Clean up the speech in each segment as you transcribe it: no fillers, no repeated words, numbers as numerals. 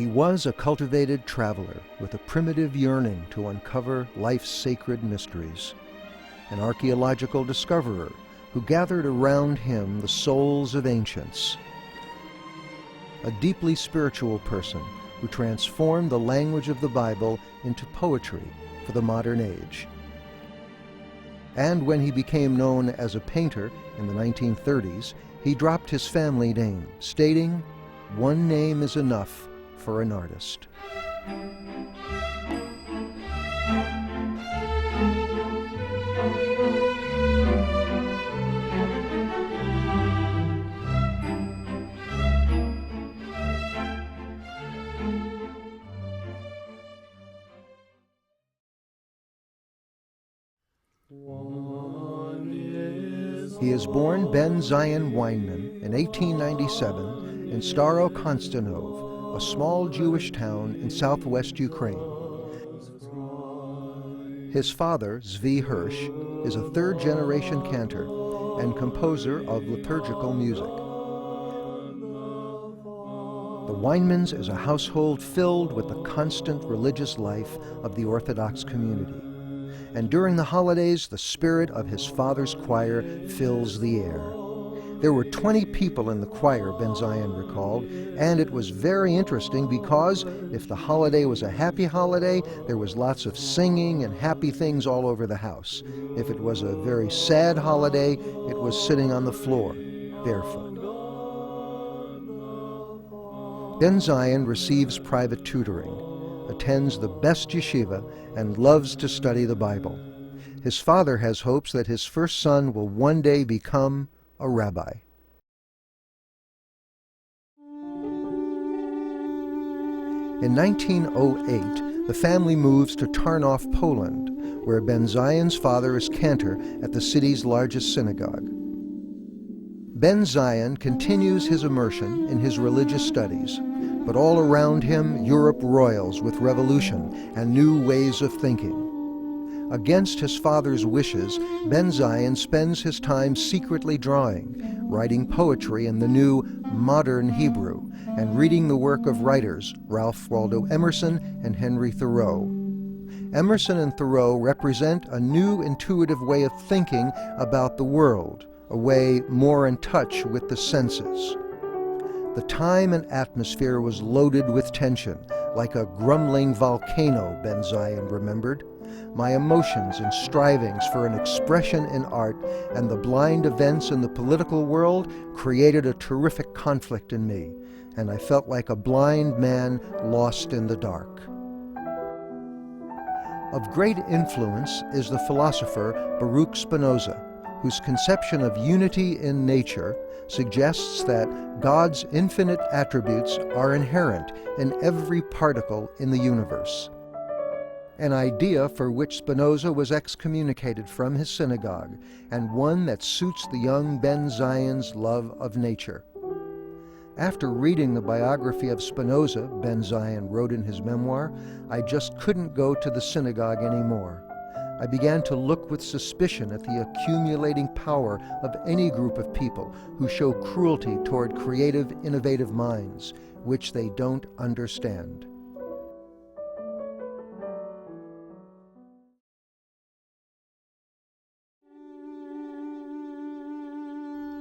He was a cultivated traveler with a primitive yearning to uncover life's sacred mysteries, an archaeological discoverer who gathered around him the souls of ancients, a deeply spiritual person who transformed the language of the Bible into poetry for the modern age. And when he became known as a painter in the 1930s, he dropped his family name, stating, "One name is enough for an artist." He is born Bензіон Weinman in 1897 in Staro-Konstantinov, a small Jewish town in southwest Ukraine. His father, Zvi Hirsch, is a third-generation cantor and composer of liturgical music. The Weinmans is a household filled with the constant religious life of the Orthodox community. And during the holidays, the spirit of his father's choir fills the air. There were 20 people in the choir, Bензіон recalled, and it was very interesting because if the holiday was a happy holiday, there was lots of singing and happy things all over the house. If it was a very sad holiday, it was sitting on the floor, barefoot. Bензіon receives private tutoring, attends the best yeshiva, and loves to study the Bible. His father has hopes that his first son will one day become a rabbi. In 1908, the family moves to Tarnów, Poland, where Benzion's father is cantor at the city's largest synagogue. Bензіон continues his immersion in his religious studies, but all around him Europe roils with revolution and new ways of thinking. Against his father's wishes, Bензіон spends his time secretly drawing, writing poetry in the new modern Hebrew, and reading the work of writers Ralph Waldo Emerson and Henry Thoreau. Emerson and Thoreau represent a new intuitive way of thinking about the world, a way more in touch with the senses. The time and atmosphere was loaded with tension, like a grumbling volcano, Bензіон remembered. My emotions and strivings for an expression in art and the blind events in the political world created a terrific conflict in me, and I felt like a blind man lost in the dark. Of great influence is the philosopher Baruch Spinoza, whose conception of unity in nature suggests that God's infinite attributes are inherent in every particle in the universe, an idea for which Spinoza was excommunicated from his synagogue, and one that suits the young Benzion's love of nature. After reading the biography of Spinoza, Bензіон wrote in his memoir, I just couldn't go to the synagogue anymore. I began to look with suspicion at the accumulating power of any group of people who show cruelty toward creative, innovative minds, which they don't understand.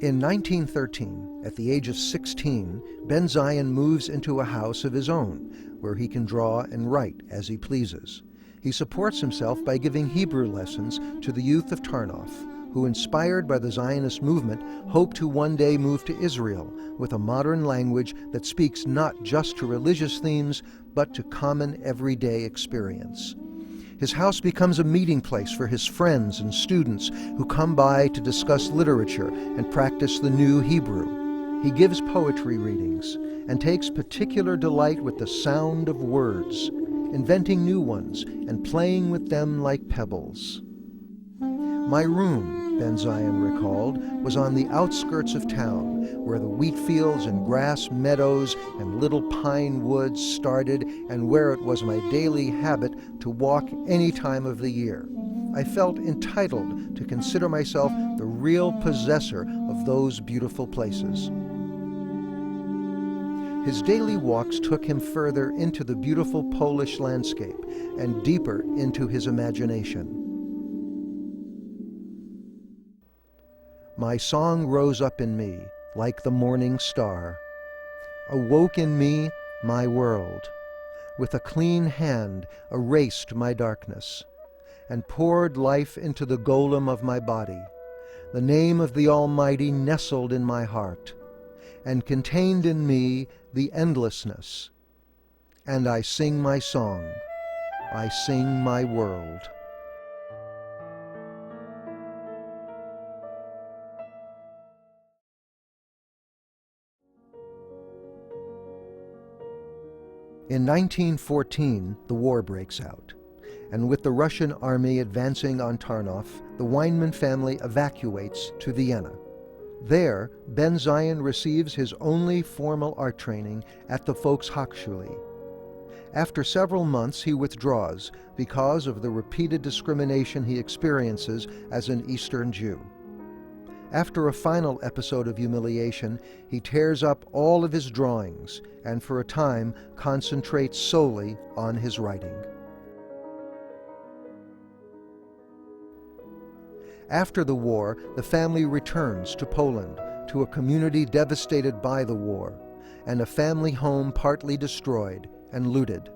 In 1913, at the age of 16, Bенzіon moves into a house of his own, where he can draw and write as he pleases. He supports himself by giving Hebrew lessons to the youth of Tarnów, who, inspired by the Zionist movement, hope to one day move to Israel with a modern language that speaks not just to religious themes, but to common everyday experience. His house becomes a meeting place for his friends and students who come by to discuss literature and practice the new Hebrew. He gives poetry readings and takes particular delight with the sound of words, inventing new ones and playing with them like pebbles. My room, Bенzіon recalled, was on the outskirts of town, where the wheat fields and grass meadows and little pine woods started, and where it was my daily habit to walk any time of the year. I felt entitled to consider myself the real possessor of those beautiful places. His daily walks took him further into the beautiful Polish landscape and deeper into his imagination. My song rose up in me like the morning star, awoke in me my world, with a clean hand erased my darkness, and poured life into the golem of my body. The name of the Almighty nestled in my heart, and contained in me the endlessness. And I sing my song, I sing my world. In 1914, the war breaks out, and with the Russian army advancing on Tarnów, the Weinman family evacuates to Vienna. There, Benzíon receives his only formal art training at the Volkshochschule. After several months, he withdraws because of the repeated discrimination he experiences as an Eastern Jew. After a final episode of humiliation, he tears up all of his drawings and for a time concentrates solely on his writing. After the war, the family returns to Poland, to a community devastated by the war, and a family home partly destroyed and looted.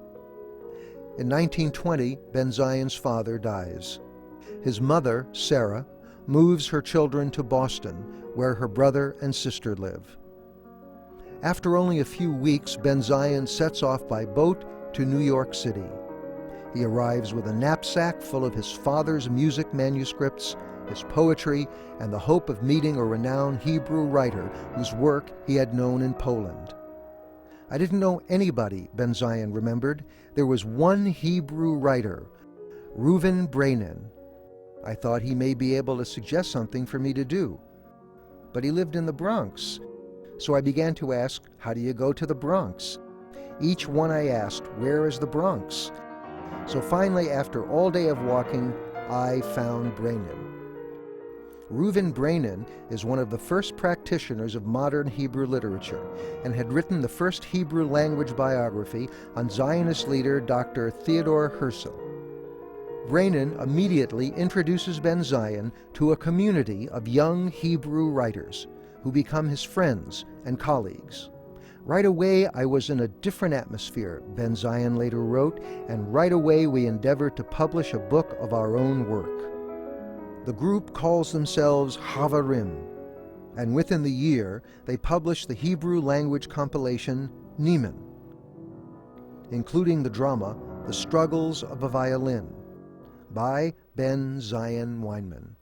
In 1920, Benzíon's father dies. His mother, Sarah, moves her children to Boston, where her brother and sister live. After only a few weeks, Benzíon sets off by boat to New York City. He arrives with a knapsack full of his father's music manuscripts, his poetry, and the hope of meeting a renowned Hebrew writer whose work he had known in Poland. I didn't know anybody, Benzíon remembered. There was one Hebrew writer, Reuven Brenin. I thought he may be able to suggest something for me to do. But he lived in the Bronx. So I began to ask, how do you go to the Bronx? Each one I asked, where is the Bronx? So finally, after all day of walking, I found Brenin. Reuven Brenin is one of the first practitioners of modern Hebrew literature and had written the first Hebrew language biography on Zionist leader Dr. Theodor Herzl. Brenin immediately introduces Benzíon to a community of young Hebrew writers who become his friends and colleagues. Right away, I was in a different atmosphere, Benzíon later wrote, and right away we endeavored to publish a book of our own work. The group calls themselves Havarim, and within the year they published the Hebrew language compilation Nieman, including the drama The Struggles of a Violin by Benzíon Weinman.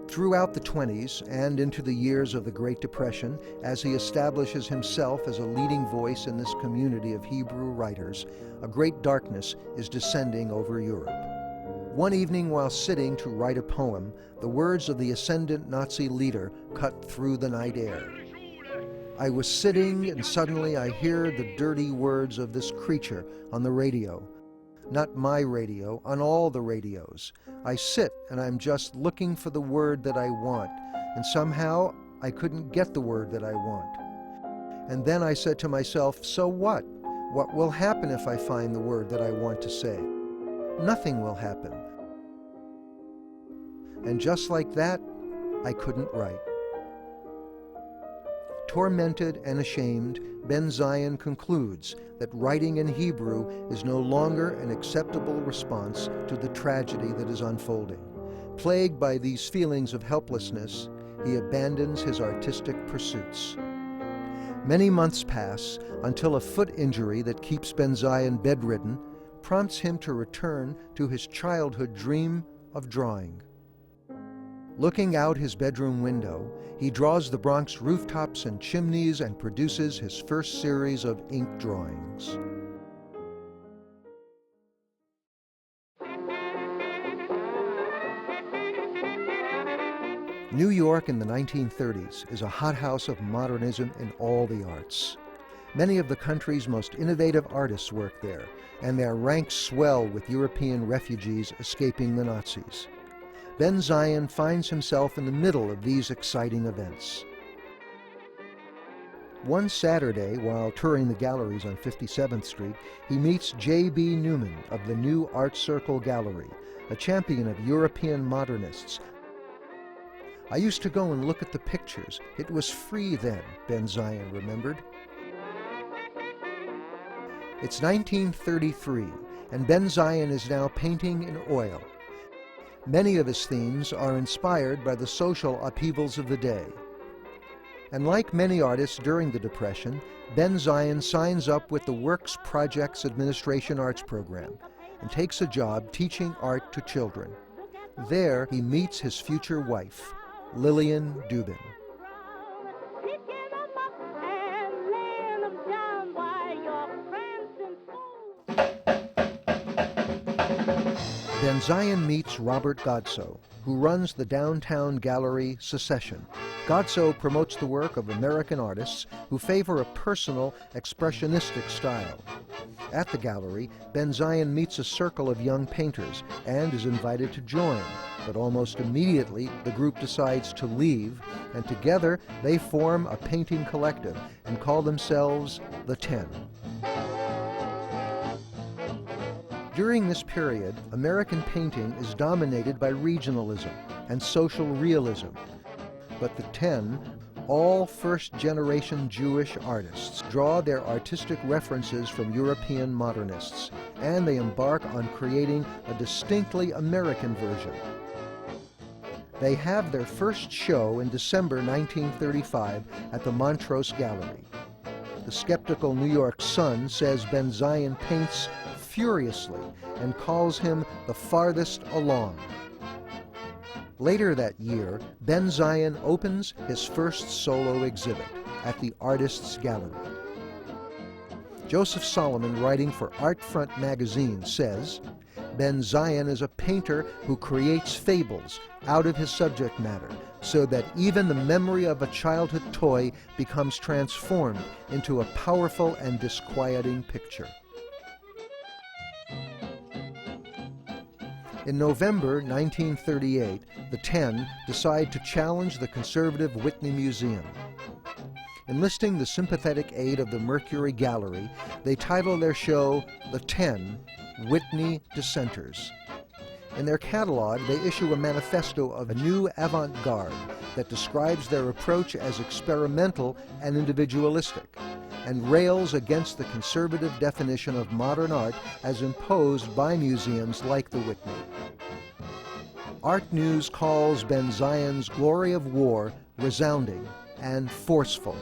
Throughout the 20s and into the years of the Great Depression, as he establishes himself as a leading voice in this community of Hebrew writers, a great darkness is descending over Europe. One evening while sitting to write a poem, the words of the ascendant Nazi leader cut through the night air. I was sitting and suddenly I hear the dirty words of this creature on the radio. Not my radio, on all the radios. I sit and I'm just looking for the word that I want, and somehow I couldn't get the word that I want. And then I said to myself, so what? What will happen if I find the word that I want to say? Nothing will happen. And just like that, I couldn't write. Tormented and ashamed, Benzíon concludes that writing in Hebrew is no longer an acceptable response to the tragedy that is unfolding. Plagued by these feelings of helplessness, he abandons his artistic pursuits. Many months pass until a foot injury that keeps Benzíon bedridden prompts him to return to his childhood dream of drawing. Looking out his bedroom window, he draws the Bronx rooftops and chimneys and produces his first series of ink drawings. New York in the 1930s is a hothouse of modernism in all the arts. Many of the country's most innovative artists work there, and their ranks swell with European refugees escaping the Nazis. Benzíon finds himself in the middle of these exciting events. One Saturday, while touring the galleries on 57th Street, he meets J.B. Newman of the New Art Circle Gallery, a champion of European modernists. "I used to go and look at the pictures. It was free then," Benzíon remembered. It's 1933, and Benzíon is now painting in oil. Many of his themes are inspired by the social upheavals of the day. And like many artists during the Depression, Benzíon signs up with the Works Projects Administration Arts Program and takes a job teaching art to children. There he meets his future wife, Lillian Dubin. Benzíon meets Robert Godsoe, who runs the downtown gallery Secession. Godsoe promotes the work of American artists who favor a personal, expressionistic style. At the gallery, Benzíon meets a circle of young painters and is invited to join, but almost immediately the group decides to leave, and together they form a painting collective and call themselves the Ten. During this period, American painting is dominated by regionalism and social realism. But the Ten, all first-generation Jewish artists, draw their artistic references from European modernists, and they embark on creating a distinctly American version. They have their first show in December 1935 at the Montrose Gallery. The skeptical New York Sun says Benzíon paints furiously and calls him the farthest along. Later that year, Benzíon opens his first solo exhibit at the Artists' Gallery. Joseph Solomon, writing for Art Front magazine, says, "Benzíon is a painter who creates fables out of his subject matter, so that even the memory of a childhood toy becomes transformed into a powerful and disquieting picture." In November 1938, the Ten decide to challenge the conservative Whitney Museum. Enlisting the sympathetic aid of the Mercury Gallery, they title their show The Ten, Whitney Dissenters. In their catalog, they issue a manifesto of a new avant-garde that describes their approach as experimental and individualistic, and rails against the conservative definition of modern art as imposed by museums like the Whitney. Art News calls Benzíon's Glory of War resounding and forceful.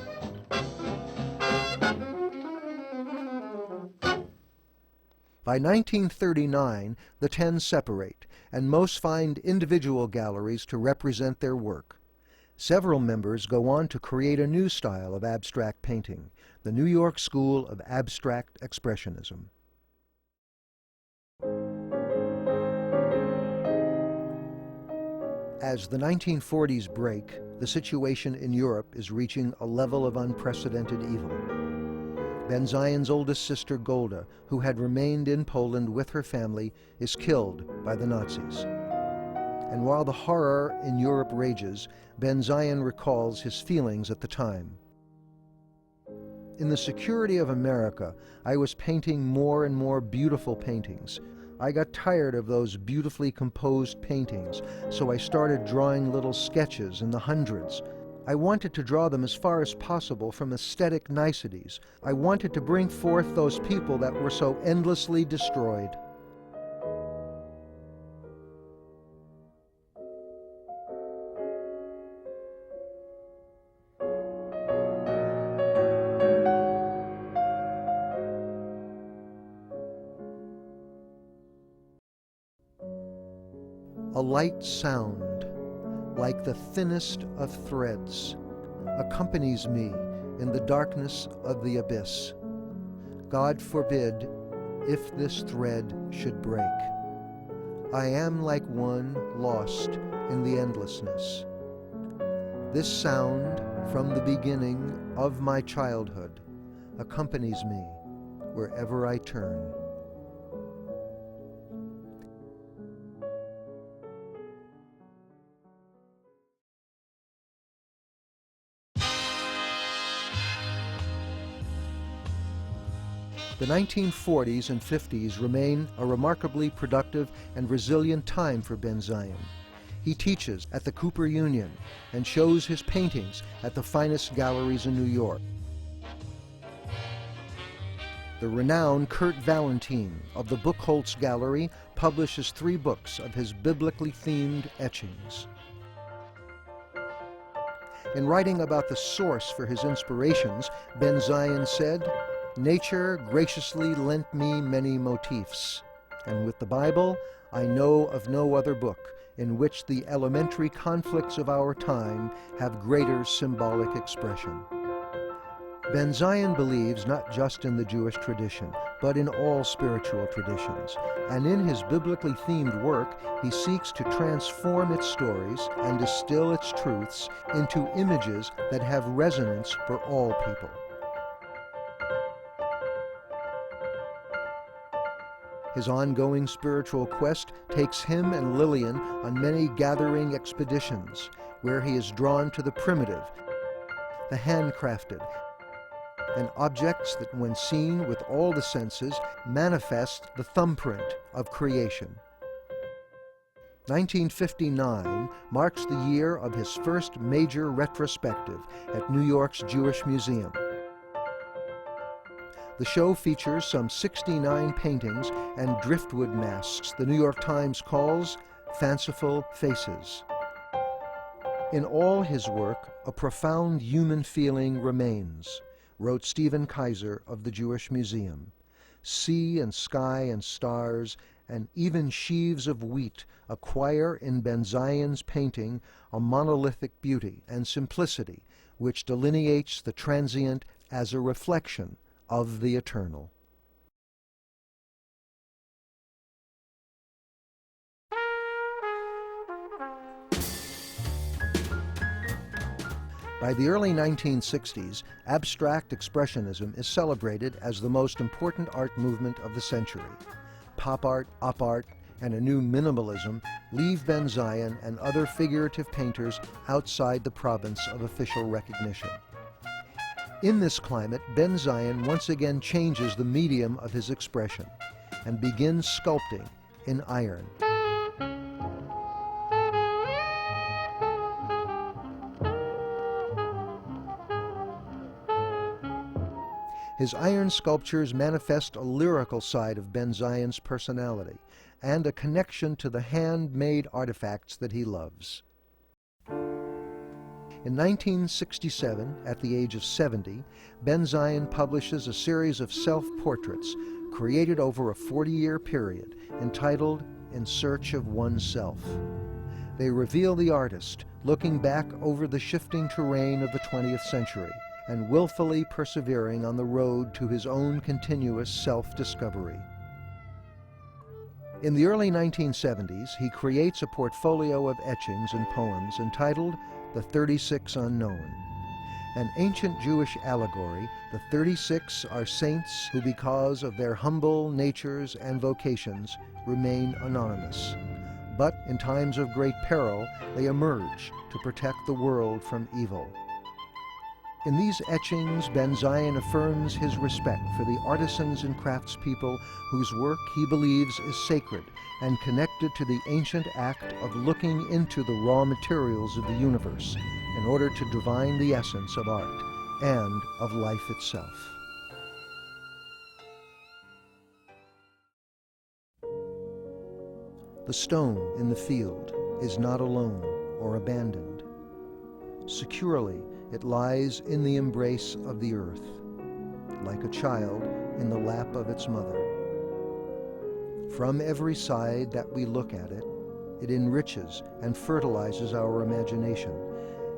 By 1939, the Ten separate, and most find individual galleries to represent their work. Several members go on to create a new style of abstract painting, the New York School of Abstract Expressionism. As the 1940s break, the situation in Europe is reaching a level of unprecedented evil. Benzíon's oldest sister, Golda, who had remained in Poland with her family, is killed by the Nazis. And while the horror in Europe rages, Benzíon recalls his feelings at the time. "In the security of America, I was painting more and more beautiful paintings. I got tired of those beautifully composed paintings, so I started drawing little sketches in the hundreds. I wanted to draw them as far as possible from aesthetic niceties. I wanted to bring forth those people that were so endlessly destroyed." A light sound, like the thinnest of threads, accompanies me in the darkness of the abyss. God forbid if this thread should break. I am like one lost in the endlessness. This sound from the beginning of my childhood accompanies me wherever I turn. The 1940s and 50s remain a remarkably productive and resilient time for Benzíon. He teaches at the Cooper Union and shows his paintings at the finest galleries in New York. The renowned Kurt Valentin of the Buchholz Gallery publishes 3 books of his biblically themed etchings. In writing about the source for his inspirations, Benzíon said, "Nature graciously lent me many motifs, and with the Bible I know of no other book in which the elementary conflicts of our time have greater symbolic expression." Benzíon believes not just in the Jewish tradition, but in all spiritual traditions, and in his biblically themed work he seeks to transform its stories and distill its truths into images that have resonance for all people. His ongoing spiritual quest takes him and Lillian on many gathering expeditions, where he is drawn to the primitive, the handcrafted, and objects that, when seen with all the senses, manifest the thumbprint of creation. 1959 marks the year of his first major retrospective at New York's Jewish Museum. The show features some 69 paintings and driftwood masks the New York Times calls fanciful faces. In all his work, a profound human feeling remains, wrote Stephen Kaiser of the Jewish Museum. Sea and sky and stars and even sheaves of wheat acquire in Benzíon's painting a monolithic beauty and simplicity which delineates the transient as a reflection of the eternal. By the early 1960s, abstract expressionism is celebrated as the most important art movement of the century. Pop art, op art, and a new minimalism leave Benzíon and other figurative painters outside the province of official recognition. In this climate, Benzíon once again changes the medium of his expression and begins sculpting in iron. His iron sculptures manifest a lyrical side of Benzíon's personality and a connection to the handmade artifacts that he loves. In 1967, at the age of 70, Benzíon publishes a series of self-portraits created over a 40-year period entitled In Search of Oneself. They reveal the artist looking back over the shifting terrain of the 20th century and willfully persevering on the road to his own continuous self-discovery. In the early 1970s, he creates a portfolio of etchings and poems entitled The 36 Unknown. An ancient Jewish allegory, the 36 are saints who, because of their humble natures and vocations, remain anonymous. But in times of great peril, they emerge to protect the world from evil. In these etchings, Benzíon affirms his respect for the artisans and craftspeople whose work he believes is sacred and connected to the ancient act of looking into the raw materials of the universe in order to divine the essence of art and of life itself. The stone in the field is not alone or abandoned. Securely, it lies in the embrace of the earth, like a child in the lap of its mother. From every side that we look at it, it enriches and fertilizes our imagination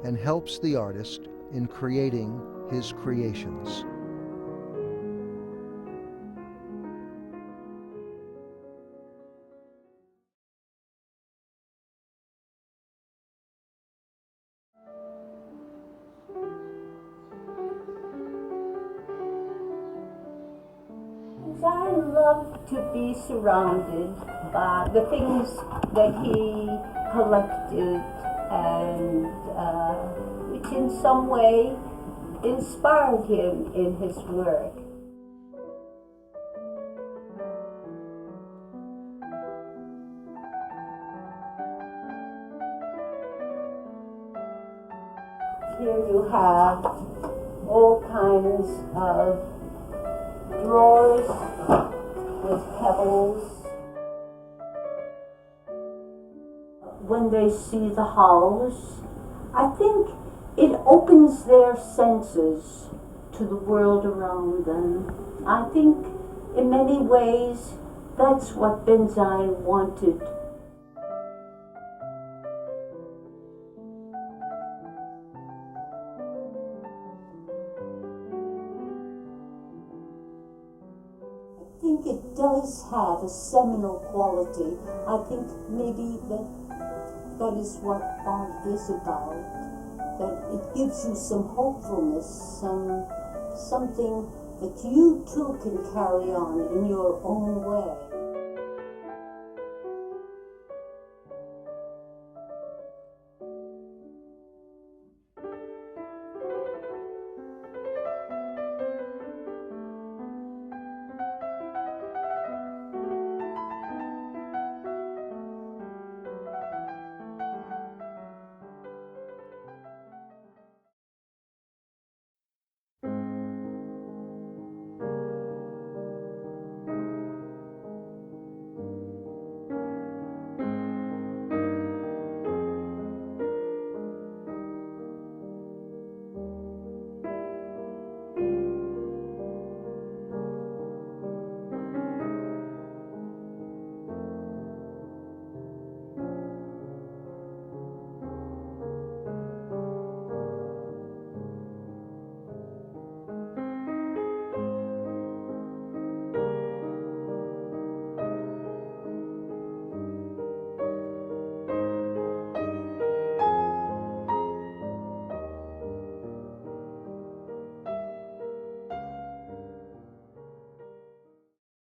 and helps the artist in creating his creations. I love to be surrounded by the things that he collected and which in some way inspired him in his work. Here you have all kinds of drawers with pebbles. When they see the house, I think it opens their senses to the world around them. I think in many ways that's what Benzine wanted. I think it does have a seminal quality. I think maybe that is what art is about. That it gives you some hopefulness, something that you too can carry on in your own way.